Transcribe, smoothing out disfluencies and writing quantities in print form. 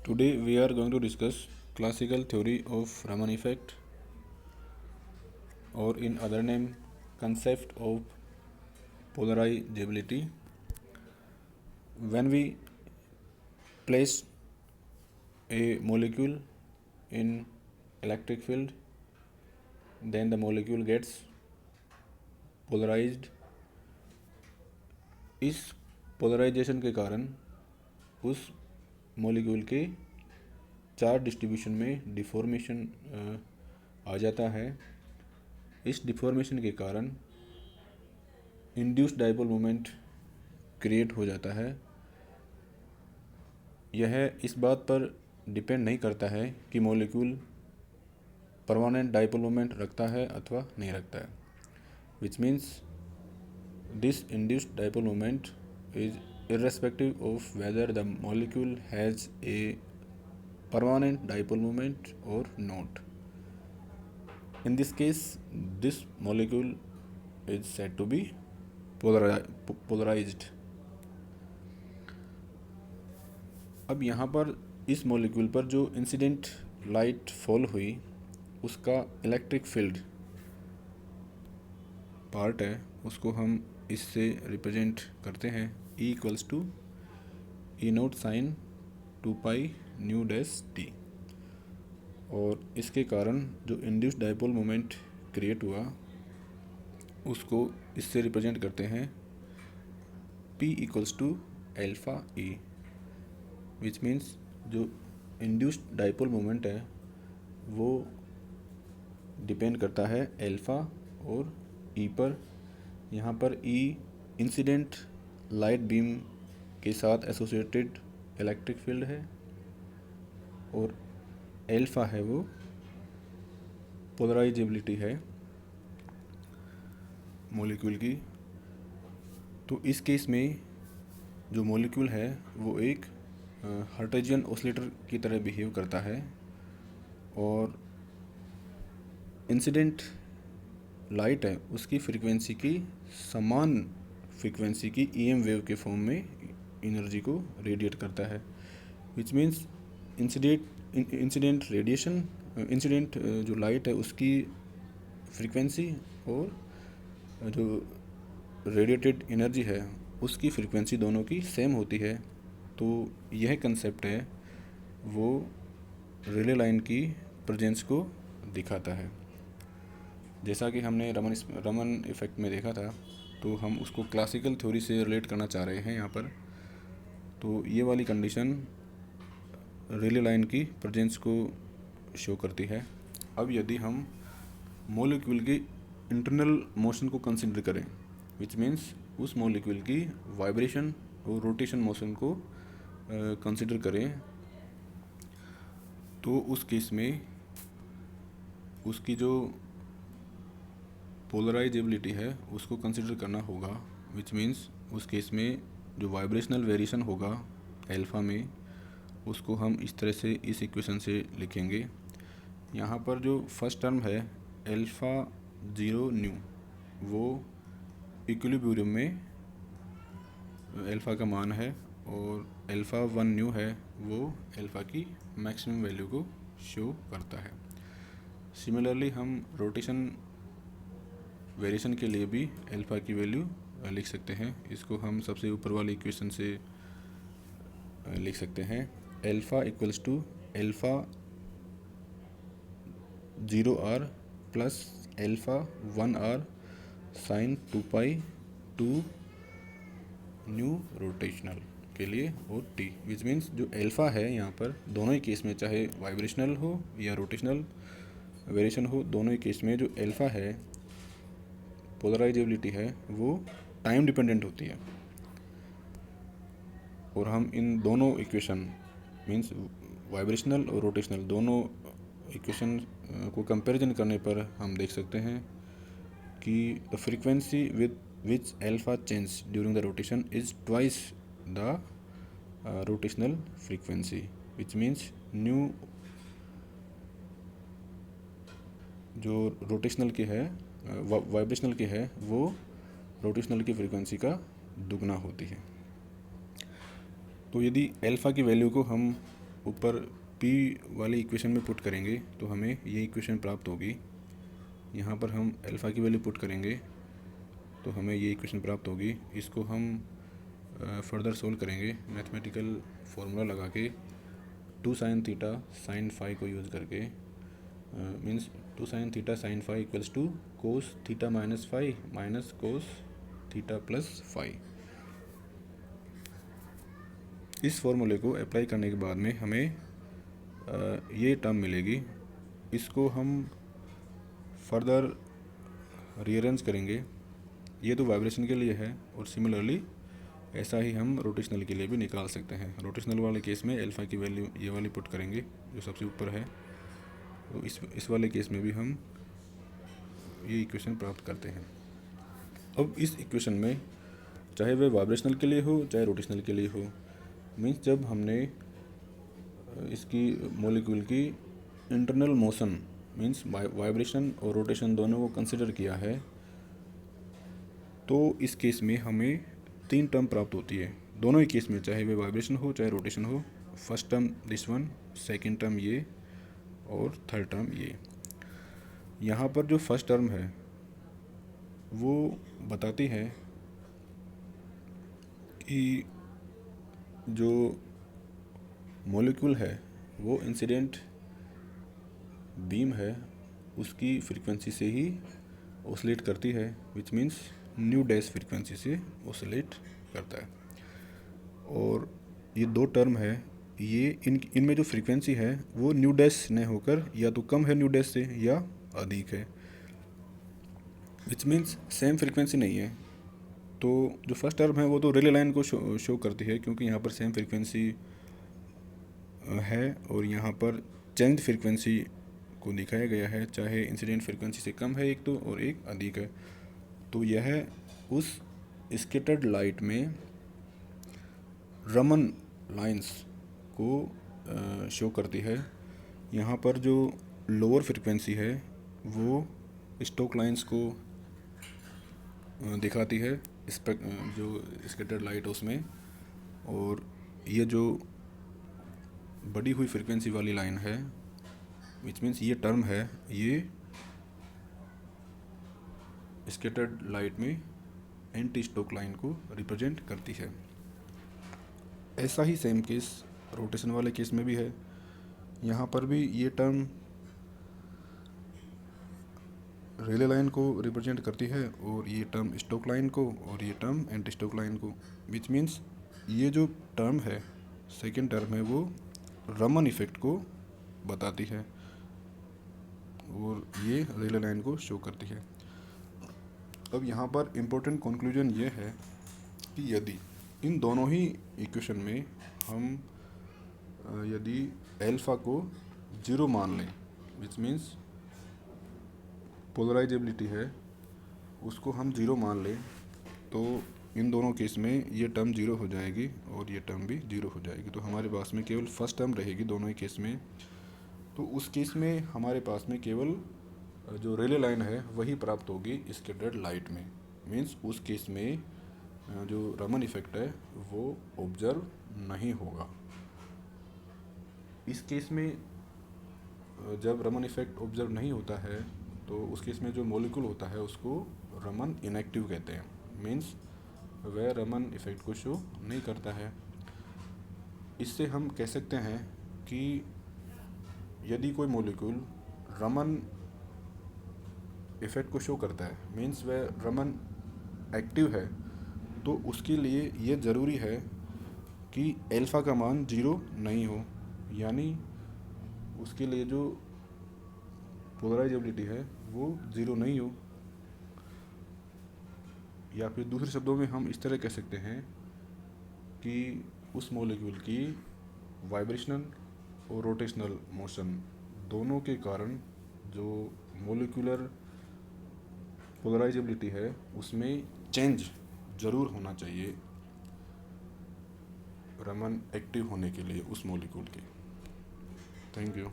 Today we are going to discuss classical theory of Raman effect, or in other name concept of polarizability. When we place a molecule in electric field, then the molecule gets polarized. इस polarisation के कारण उस molecule के charge distribution में deformation आ जाता है। इस deformation के कारण इंड्यूस्ड डाइपोल मोमेंट क्रिएट हो जाता है। यह इस बात पर डिपेंड नहीं करता है कि मॉलिक्यूल परमानेंट डाइपोल मोमेंट रखता है अथवा नहीं रखता है, which means this induced dipole moment is irrespective of whether the molecule has a permanent dipole moment or not. In this case, this molecule is said to be polarized. अब यहाँ पर इस मॉलिक्यूल पर जो इंसिडेंट लाइट फॉल हुई उसका electric field part है, उसको हम इससे रिप्रेजेंट करते हैं E equals to e naught sine 2 pi nu dash t. और इसके कारण जो इंड्यूस्ड डाइपोल मोमेंट क्रिएट हुआ उसको इससे रिप्रेजेंट करते हैं P equals to alpha e, which means जो इंड्यूस्ड डाइपोल मोमेंट है वो डिपेंड करता है एल्फ़ा और ई पर। यहाँ पर ई इंसिडेंट लाइट बीम के साथ एसोसिएटेड इलेक्ट्रिक फील्ड है और एल्फ़ा है वो पोलराइजेबिलिटी है मॉलिक्यूल की। तो इस केस में जो मॉलिक्यूल है वो एक हर्ट्जियन ऑसिलेटर की तरह बिहेव करता है और इंसिडेंट लाइट है उसकी फ्रीक्वेंसी की समान फ्रीक्वेंसी की ईएम वेव के फॉर्म में एनर्जी को रेडिएट करता है, which means incident radiation incident जो लाइट है उसकी फ्रीक्वेंसी और जो रेडिएटेड एनर्जी है उसकी फ्रीक्वेंसी दोनों की सेम होती है। तो यह कंसेप्ट है वो रिले लाइन की प्रेजेंस को दिखाता है। जैसा कि हमने रमन इफ़ेक्ट में देखा था, तो हम उसको क्लासिकल थ्योरी से रिलेट करना चाह रहे हैं यहाँ पर। तो ये वाली कंडीशन रिले लाइन की प्रेजेंस को शो करती है। अब यदि हम मॉलिक्यूल की इंटरनल मोशन को कंसिडर करें, विच मीन्स उस मॉलिक्यूल की वाइब्रेशन और रोटेशन मोशन को कंसिडर करें, तो उस केस में उसकी जो पोलराइजेबिलिटी है उसको कंसिडर करना होगा, विच मीन्स उस केस में जो वाइब्रेशनल वेरिएशन होगा एल्फ़ा में उसको हम इस तरह से इस इक्वेशन से लिखेंगे। यहाँ पर जो फर्स्ट टर्म है एल्फ़ा 0 न्यू वो इक्विलिब्रियम में एल्फ़ा का मान है और एल्फ़ा 1 न्यू है वो एल्फ़ा की मैक्सिमम वैल्यू को शो करता है। सिमिलरली हम रोटेशन वेरिएशन के लिए भी एल्फ़ा की वैल्यू लिख सकते हैं। इसको हम सबसे ऊपर वाली इक्वेशन से लिख सकते हैं alpha equals to alpha 0r plus alpha 1r sine 2 pi 2 nu rotational के लिए और टी, विच मीन्स जो एल्फ़ा है यहाँ पर दोनों ही केस में, चाहे वाइब्रेशनल हो या रोटेशनल वेरिएशन हो, दोनों ही केस में जो एल्फ़ा है पोलराइजेबिलिटी है वो टाइम डिपेंडेंट होती है। और हम इन दोनों इक्वेशन मीन्स वाइब्रेशनल और रोटेशनल दोनों इक्वेशन को कंपैरिजन करने पर हम देख सकते हैं कि the frequency with which alpha change during the rotation is twice the rotational frequency, which means new जो रोटेशनल की है वाइब्रेशनल की है वो रोटेशनल की फ्रीक्वेंसी का दुगना होती है। तो यदि एल्फ़ा की वैल्यू को हम ऊपर पी वाली इक्वेशन में पुट करेंगे तो हमें ये इक्वेशन प्राप्त होगी। यहाँ पर हम अल्फ़ा की वैल्यू पुट करेंगे तो हमें ये इक्वेशन प्राप्त होगी। इसको हम फर्दर सोल्व करेंगे मैथमेटिकल फार्मूला लगा के 2 sin थीटा sin फाई को यूज़ करके, means 2 sin theta sin phi equals to cos theta minus phi minus cos theta plus phi. इस फॉर्मूले को अप्लाई करने के बाद में हमें ये टर्म मिलेगी। इसको हम फर्दर रीअरेंज करेंगे। ये तो वाइब्रेशन के लिए है और सिमिलरली ऐसा ही हम रोटेशनल के लिए भी निकाल सकते हैं। रोटेशनल वाले केस में अल्फ़ा की वैल्यू ये वाली पुट करेंगे जो सबसे ऊपर है, तो इस वाले केस में भी हम ये इक्वेशन प्राप्त करते हैं। अब इस इक्वेशन में चाहे वह वाइब्रेशनल के लिए हो चाहे रोटेशनल के लिए हो, मीन्स जब हमने इसकी मॉलिक्यूल की इंटरनल मोशन मीन्स वाइब्रेशन और रोटेशन दोनों को कंसिडर किया है, तो इस केस में हमें 3 टर्म प्राप्त होती है। दोनों ही केस में चाहे वे वाइब्रेशन हो चाहे रोटेशन हो। First term this one, second term ये और थर्ड टर्म ये। यहाँ पर जो फर्स्ट टर्म है वो बताती है कि जो मॉलिक्यूल है वो इंसिडेंट बीम है उसकी फ्रीक्वेंसी से ही ऑसिलेट करती है, which means new dash frequency से ऑसिलेट करता है। और ये 2 टर्म है, ये इनमें जो फ्रीक्वेंसी है वो न्यू डैश नहीं होकर या तो कम है न्यू डैश से या अधिक है, विच मीन्स सेम फ्रीक्वेंसी नहीं है। तो जो फर्स्ट टर्म है वो तो रेले लाइन को शो करती है क्योंकि यहाँ पर सेम फ्रीक्वेंसी है और यहाँ पर चेंज फ्रीक्वेंसी को दिखाया गया है, चाहे इंसिडेंट फ्रीक्वेंसी से कम है एक तो और एक अधिक है। तो यह उस स्कैटर्ड लाइट में रमन लाइंस को शो करती है। यहाँ पर जो लोअर फ्रीक्वेंसी है वो स्टोक लाइंस को दिखाती है जो स्कैटर्ड लाइट उसमें, और ये जो बढ़ी हुई फ्रीक्वेंसी वाली लाइन है विच मीन्स ये टर्म है ये स्कैटर्ड लाइट में एंटी स्टोक लाइन को रिप्रेजेंट करती है। ऐसा ही सेम केस रोटेशन वाले केस में भी है। यहाँ पर भी ये टर्म रेले लाइन को रिप्रेजेंट करती है और ये टर्म स्टोक लाइन को और ये टर्म एंटी स्टोक लाइन को, विच मीन्स ये जो टर्म है सेकेंड टर्म है वो रमन इफ़ेक्ट को बताती है और ये रेले लाइन को शो करती है। अब यहाँ पर इम्पोर्टेंट कंक्लूजन ये है कि यदि इन दोनों ही इक्वेशन में हम यदि अल्फ़ा को 0 मान लें, विच मीन्स पोलराइजेबिलिटी है उसको हम 0 मान लें, तो इन दोनों केस में ये टर्म 0 हो जाएगी और ये टर्म भी 0 हो जाएगी। तो हमारे पास में केवल फर्स्ट टर्म रहेगी दोनों ही केस में। तो उस केस में हमारे पास में केवल जो रेले लाइन है वही प्राप्त होगी स्कैटर्ड लाइट में, मीन्स उस केस में जो रमन इफ़ेक्ट है वो ऑब्जर्व नहीं होगा। इस केस में जब रमन इफ़ेक्ट ऑब्जर्व नहीं होता है तो उस केस में जो मॉलिक्यूल होता है उसको रमन इनएक्टिव कहते हैं, मीन्स वह रमन इफ़ेक्ट को शो नहीं करता है। इससे हम कह सकते हैं कि यदि कोई मॉलिक्यूल रमन इफ़ेक्ट को शो करता है, मीन्स वह रमन एक्टिव है, तो उसके लिए ये ज़रूरी है कि अल्फ़ा का मान 0 नहीं हो, यानी उसके लिए जो पोलराइजेबिलिटी है वो 0 नहीं हो। या फिर दूसरे शब्दों में हम इस तरह कह सकते हैं कि उस मॉलिक्यूल की वाइब्रेशनल और रोटेशनल मोशन दोनों के कारण जो मॉलिक्यूलर पोलराइजेबिलिटी है उसमें चेंज ज़रूर होना चाहिए रमन एक्टिव होने के लिए उस मॉलिक्यूल के। Thank you.